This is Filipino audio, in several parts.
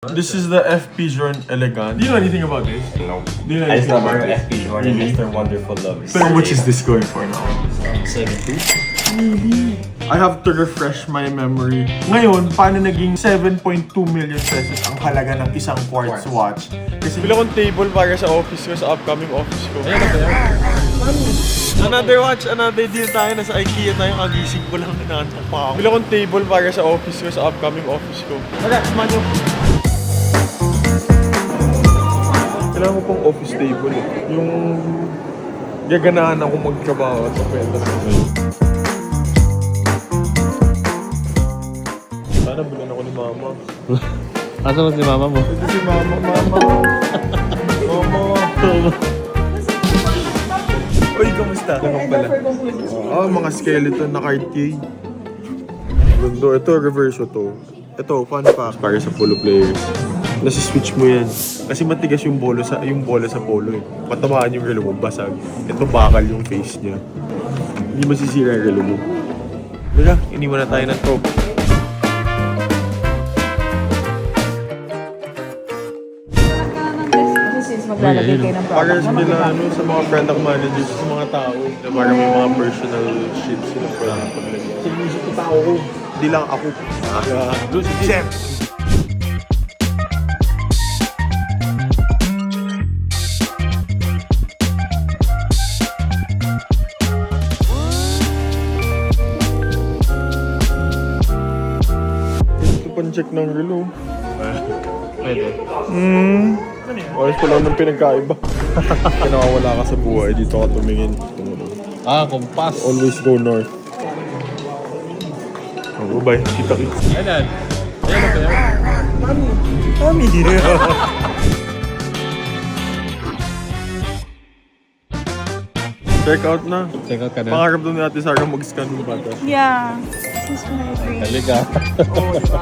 This is the FP Journ Elegant. Do you know anything about this? No. Do you know I just anything know about about this? FP Journ and Mr. Wonderful Love. So how much is this going for now? 72. I have to refresh my memory. Ngayon, paano naging 7.2 million pesos ang halaga ng isang quartz watch? Kasi bila kong table para sa office ko, sa upcoming office ko. Ayan na kaya. Another watch, another deal tayo. Nasa IKEA tayo. Kagising ko lang, inaantok pa ako. Bila kong table para sa office ko, sa upcoming office ko. Tara, sumano. Kailangan ko pang office table eh. Yung gaganahan ako magtrabaho at pwede. Sana bilan ako ni mama. Asa mo si mama mo? Ito si mama, mama. Mama. Uy, kamusta? Tanong pala. Mga skeleton na Cartier. Gundo. Ito, reverse to. Ito, fun fact. Para sa polo players. Nasi-switch mo yan. Kasi matigas yung bola sa polo eh. Matamaan yung relo mo, basag. Ito bakal yung face niya. Hindi masisira yung relo mo. Teka, iniwan na tayo ng top. Maglalagay kayo ng Para product mo, sila sa mga product managers, sa mga tao, na parang may mga personal shit sila pwede paglagyan. Sa music ko tao ko, di lang ako. Jem! Ito pang check ng relo. Pwede. Ayos ko lang ng pinagkaiba. Kaya nakawala ka sa buhay, dito ka tumingin. Kompas. Always go north. Oh, bye. Kita kita. Ayan. Ayan na kaya. Mami! Check out na. Check out ka na. Pangarap doon natin Sarah mag-scan ng bata. Yeah. This is my dream. Halika. Oh, diba?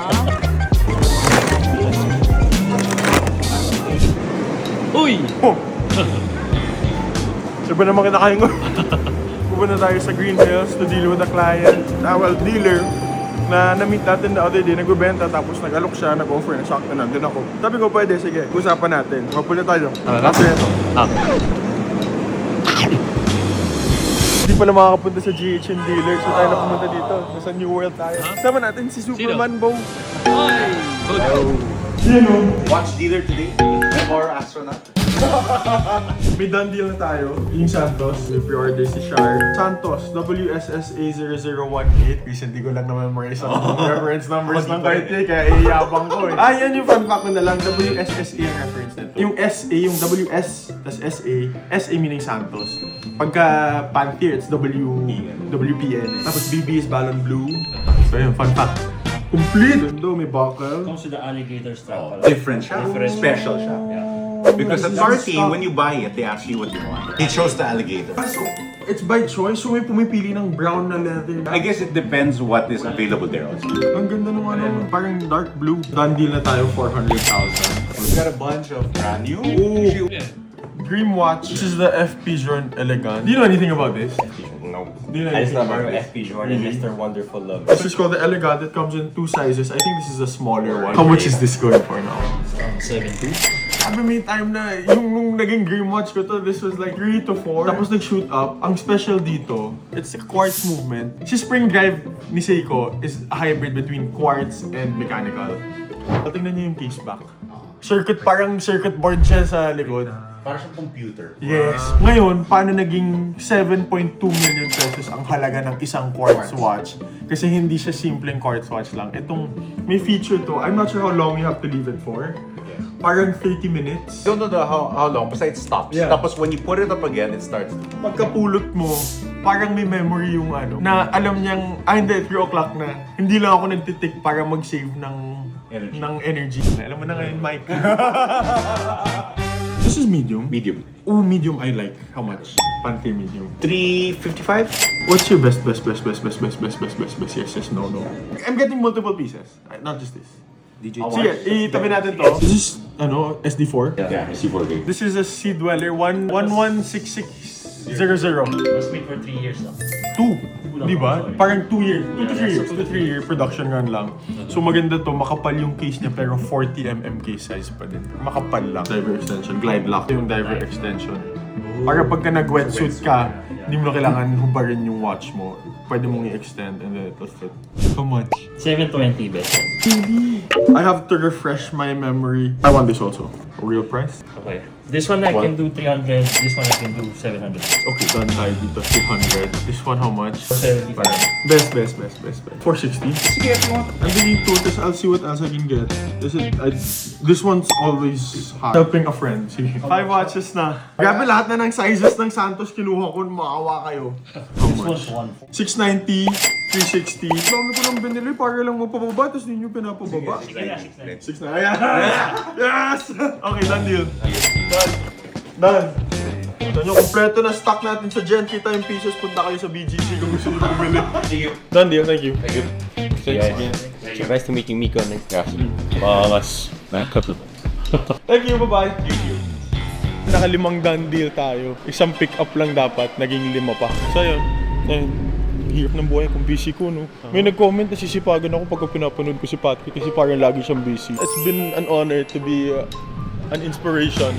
Uy! Oh! Diba naman kinakain ko? Pupunta tayo sa Green Hills to deal with a client. Dealer na na-meet natin the other day, nagbebenta tapos nag-alok siya, nag-offer, nasakto na, din ako. Sabi ko, pwede, sige, usapan natin. Mapunta tayo. After ito. Hindi pala makakapunta sa GHM dealer, so tayo na pumunta dito. Nasa New World tayo. Sama natin si Superman Bo. Ay! Sino? Watch dealer today or astronaut? May done deal na tayo. Yung Santos, may pre-order si Shar. Santos, WSSA0018. Recently ko lang na-memorize ang reference numbers ng Cartier, kaya iyabang ko eh. Yan yung fun fact ko na lang. WSSA ang reference nito. Yung SA, yung WS, tas SA. SA meaning Santos. Pagka Panther, it's WPN. Tapos BB is Ballon Blue. So yun, fun fact. Complete! Doon may buckle. Comes with the alligator strap. Different siya. Special siya. Because at Cartier, when you buy it, they ask you what you want. He chose the alligator. So, it's by choice. So may pumipili ng brown na leather. I guess it depends what is available there also. Ang ganda nung parang dark blue. Done deal na tayo, 400,000. We got a bunch of brand new. Ooh. Dream watch. This is the FP Journ Elegant. Do you know anything about this? No. Do you know I just anything know about about this? FP Journ and Mr. Wonderful Love. This is called the Elegant. It comes in 2 sizes. I think this is a smaller one. How much is this going for now? 72. Sabi may time na, yung nung naging dream watch ko to, this was like 3 to 4. Tapos nag-shoot up. Ang special dito, it's a quartz movement. Si spring drive ni Seiko is a hybrid between quartz and mechanical. Tingnan niyo yung case back. Parang circuit board siya sa likod. Para siyang computer. Yes. Ngayon, paano naging 7.2 million pesos ang halaga ng isang quartz watch? Kasi hindi siya simpleng quartz watch lang. Itong may feature to, I'm not sure how long you have to leave it for. Parang 30 minutes. Don't know how long, basta it stops. Yeah. Tapos when you put it up again, it starts. Pagkapulot mo, parang may memory yung na alam niyang, hindi, 3 o'clock na. Hindi lang ako nagtitik para mag-save ng energy. Alam mo na ngayon, Mike. This is medium. Medium. Oh, medium I like. How much? Panther medium. 355? What's your best? Yes, no. I'm getting multiple pieces. Not just this. Sige, itabi natin to. This is, SD4? Yeah, C4 gig. This is a Sea Dweller 11666 0-0. Was made for 3 years lang. 2. Di ba? Parang 2 years. 2 to 3 years. 2 to 3 year production run lang. So maganda to, makapal yung case niya pero 40mm case size pa din. Makapal lang. Diver extension, glide lock yung diver extension. Para pagka nag-wetsuit ka, hindi mo na kailangan hubarin yung watch mo. Pwede mong i-extend and then it'll fit. How much? 720 pesos. I have to refresh my memory. I want this also. A real price? Okay. This one I can do 300. This one I can do 700. Okay, done tayo dito. 300. This one how much? 475. Best. 460. Sige, if you want. I'm thinking 2, tapos I'll see what else I can get. This one's always hot. Helping a friend. Sige. 5 watches na. Grabe lahat na ng sizes ng Santos kinuha ko. Maawa kayo. How This much? one's 690, 360. Dami ko lang binili para lang mapababa, tapos hindi nyo pinapababa. 1. 6 na. Ayan. Yes! Okay, done deal. Done. Ito nyo, kompleto na stock natin sa Gen. Kita yung pieces, punta kayo sa BGC kung gusto nyo bumili. Done deal, thank you. Nice to meet you, Miko. Malas. Thank you, bye-bye. Thank you. Nakalimang done deal tayo. Isang pick up lang dapat, naging 5 pa. So yun, hirap ng buhay kung busy ko, no? May nag-comment na sisipagan ako pagka pinapanood ko si Patrick kasi parang lagi siyang busy. It's been an honor to be an inspiration